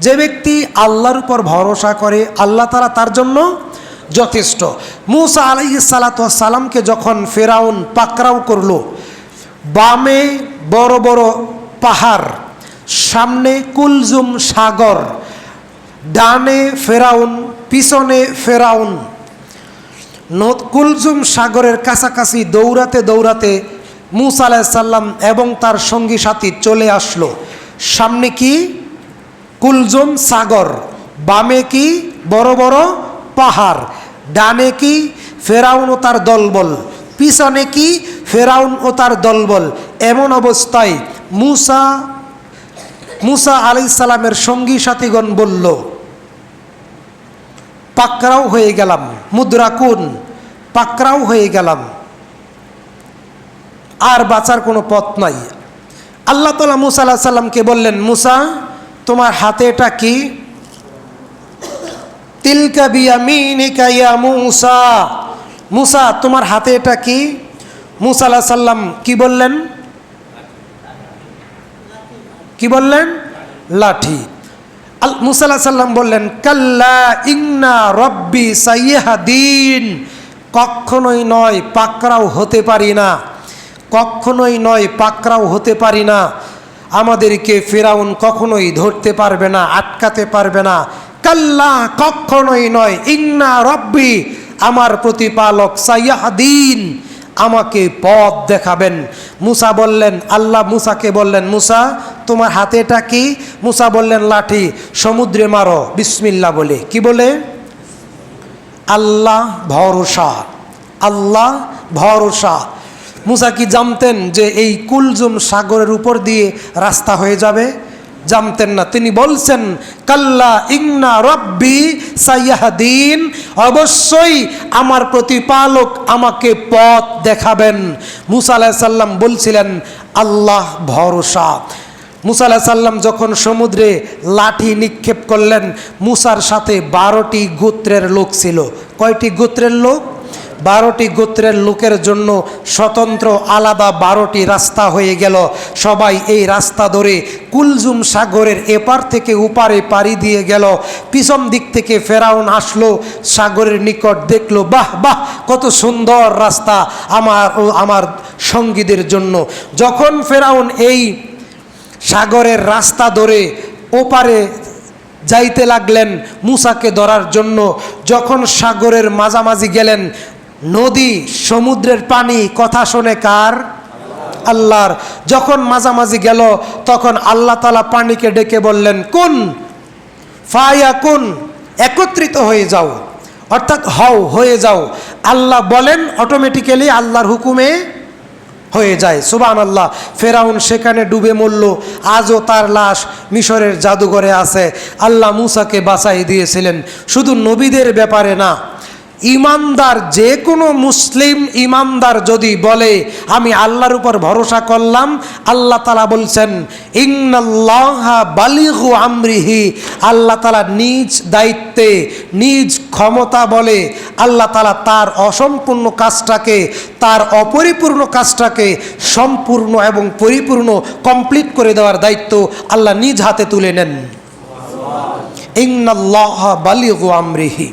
যে ব্যক্তি আল্লাহর উপর ভরসা করে আল্লাহ তাআলা তার জন্য যথেষ্ট। মূসা আলাইহিস সালাতু ওয়াস সালামকে যখন ফেরাউন পাকড়াও করলো, বামে বড় বড় পাহাড়, সামনে কুলজুম সাগর, ডানে ফেরাউন, পিছনে ফেরাউন, কুলজুম সাগরের কাছাকাছি দৌড়াতে দৌড়াতে মূসা আলাইহিস সালাম এবং তার সঙ্গী সাথী চলে আসলো। সামনে কি কুলজুম সাগর, বামে কি বড় বড় পাহাড়, ডানে কি ফেরাউন ও তার দলবল, পিছনে কি ফেরাউন ও তার দলবল। এমন অবস্থায় মূসা আলাইহিস সালামের সঙ্গী সাথীগণ বলল, পাকড়াও হয়ে গেলাম, মুদ্রাকুন, পাকড়াও হয়ে গেলাম, আর বাঁচার কোনো পথ নাই। আল্লাহ তাআলা মূসা আলাইহিস সালামকে বললেন, মূসা তোমার হাতে এটা কি? তিলকা বিয়ামিনিকা ইয়া মূসা, মূসা তোমার হাতে এটা কি? মূসা আলাইহিস সালাম কি বললেন? কি বললেন? লাঠি। মূসা আলাইহিস সালাম বললেন, কাল্লা ইন্না রব্বি সাইয়াহদিন, কখনোই নয়, পাকড়াও হতে পারি না, কখনোই নয়, পাকড়াও হতে পারি না। আমাদেরকে ফেরাউন কখনোই ধরতে পারবে না, আটকাতে পারবে না। কাল্লা, কখনোই নয়, ইন্না রব্বি, আমার প্রতিপালক, সাইয়াহদিন, আমাকে পথ দেখাবেন। মূসা বললেন, আল্লাহ মূসাকে বললেন, মূসা তোমার হাতে এটা কি? মূসা বললেন, লাঠি। সমুদ্রে মারো বিসমিল্লাহ বলে। কি বলে? আল্লাহ ভরসা, আল্লাহ ভরসা। মূসা কি জানতেন যে এই কুলজুম সাগরের উপর দিয়ে রাস্তা হয়ে যাবে? জানতেন না। তিনি বলছেন, কাল্লা ইন্না রব্বি সাইয়াহদিন, অবশ্যই আমার প্রতিপালক আমাকে পথ দেখাবেন। মূসা আলাইহিস সালাম বলছিলেন আল্লাহ ভরসা। মূসা আলাইহিস সালাম যখন সমুদ্রে লাঠি নিক্ষেপ করলেন, মূসার সাথে 12টি গোত্রের লোক ছিল। কয়টি গোত্রের লোক? 12টি গোত্রের লোকের জন্য স্বতন্ত্র আলাদা 12টি রাস্তা হয়ে গেল। সবাই এই রাস্তা ধরে কুলজুম সাগরের এপার থেকে ওপারে পাড়ি দিয়ে গেল। পিছন দিক থেকে ফেরাউন আসলো, সাগরের নিকট দেখলো, বাহ বাহ, কত সুন্দর রাস্তা আমার ও আমার সঙ্গীদের জন্য। যখন ফেরাউন এই সাগরের রাস্তা ধরে ওপারে যাইতে লাগলেন মূসাকে ধরার জন্য, যখন সাগরের মাঝামাঝি গেলেন, নদী সমুদ্রের পানি কথা শোনে কার? আল্লাহর। যখন মাঝামাঝি গেল তখন আল্লাহ তাআলা পানিকে ডেকে বললেন, কুন ফায়াকুন, একত্রিত হয়ে যাও, অর্থাৎ হও, হয়ে যাও। আল্লাহ বলেন, অটোমেটিক্যালি আল্লাহর হুকুমে হয়ে যায়। সুবহানাল্লাহ। ফেরাউন সেখানে ডুবে মরল। আজও তার লাশ মিশরের জাদুঘরে আছে। আল্লাহ মূসাকে বাঁচাই দিয়েছিলেন। শুধু নবীদের ব্যাপারে না, ইমানদার যে কোনো মুসলিম ইমানদার যদি বলে আমি আল্লাহর উপর ভরসা করলাম, আল্লাহ তাআলা বলছেন, ইন্নাল্লাহা বালিগু আমরিহি, আল্লাহ তাআলা নিজ দায়িত্বে, নিজ ক্ষমতা বলে আল্লাহ তাআলা তার অসম্পূর্ণ কাজটাকে, তার অপরিপূর্ণ কাজটাকে সম্পূর্ণ এবং পরিপূর্ণ কমপ্লিট করে দেওয়ার দায়িত্ব আল্লাহ নিজ হাতে তুলে নেন। ইন্নাল্লাহা বালিগু আমরিহি।